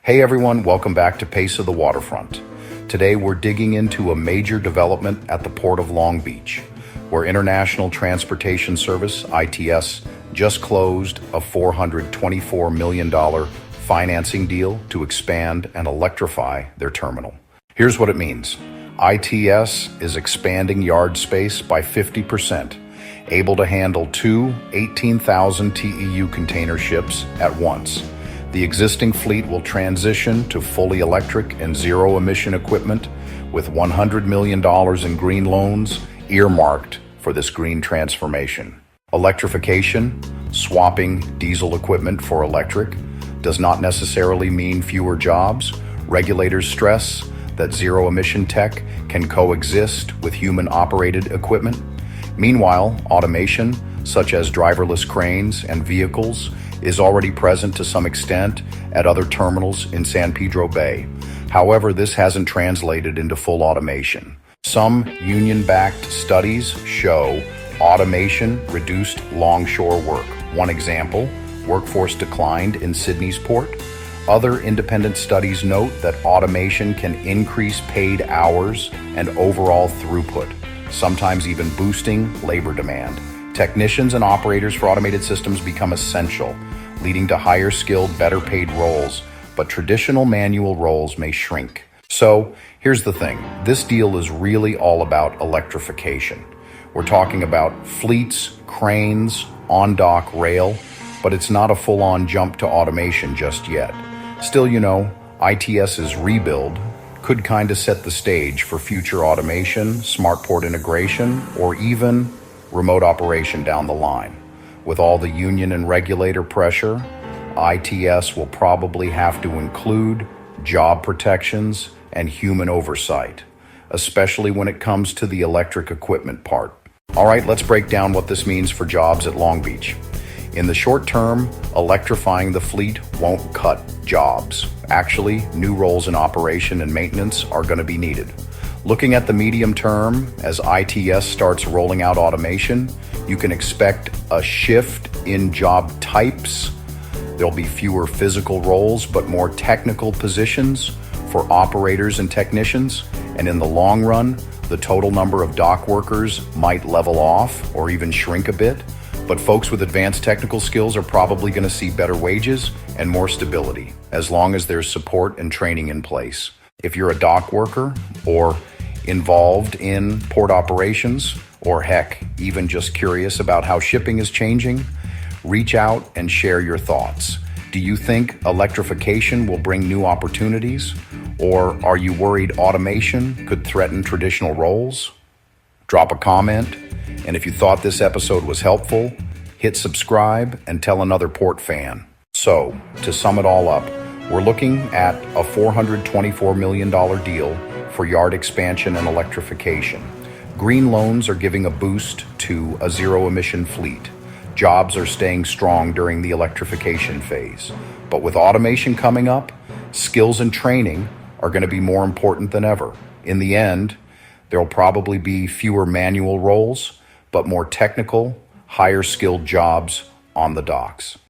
Hey everyone, welcome back to Pace of the Waterfront. Today we're digging into a major development at the Port of Long Beach, where International Transportation Service, ITS, just closed a $424 million financing deal to expand and electrify their terminal. Here's what it means. ITS is expanding yard space by 50%, able to handle two 18,000 TEU container ships at once. The existing fleet will transition to fully electric and zero-emission equipment with $100 million in green loans earmarked for this green transformation. Electrification, swapping diesel equipment for electric, does not necessarily mean fewer jobs. Regulators stress that zero-emission tech can coexist with human-operated equipment. Meanwhile, automation, such as driverless cranes and vehicles, is already present to some extent at other terminals in San Pedro Bay. However, this hasn't translated into full automation. Some union-backed studies show automation reduced longshore work. One example, workforce declined in Sydney's port. Other independent studies note that automation can increase paid hours and overall throughput, sometimes even boosting labor demand. Technicians and operators for automated systems become essential, leading to higher skilled, better paid roles, but traditional manual roles may shrink. So here's the thing, this deal is really all about electrification. We're talking about fleets, cranes, on-dock rail, but it's not a full-on jump to automation just yet. Still, ITS's rebuild could kind of set the stage for future automation, smart port integration, or even remote operation down the line. With all the union and regulator pressure, ITS will probably have to include job protections and human oversight, especially when it comes to the electric equipment part. All right, let's break down what this means for jobs at Long Beach. In the short term, electrifying the fleet won't cut jobs. Actually, new roles in operation and maintenance are going to be needed. Looking at the medium term, as ITS starts rolling out automation, you can expect a shift in job types. There'll be fewer physical roles, but more technical positions for operators and technicians. And in the long run, the total number of dock workers might level off or even shrink a bit. But folks with advanced technical skills are probably going to see better wages and more stability, as long as there's support and training in place. If you're a dock worker or involved in port operations, or heck, even just curious about how shipping is changing, reach out and share your thoughts. Do you think electrification will bring new opportunities? Or are you worried automation could threaten traditional roles? Drop a comment, and if you thought this episode was helpful, hit subscribe and tell another port fan. So, to sum it all up, we're looking at a $424 million deal for yard expansion and electrification. Green loans are giving a boost to a zero-emission fleet. Jobs are staying strong during the electrification phase. But with automation coming up, skills and training are going to be more important than ever. In the end, there'll probably be fewer manual roles, but more technical, higher skilled jobs on the docks.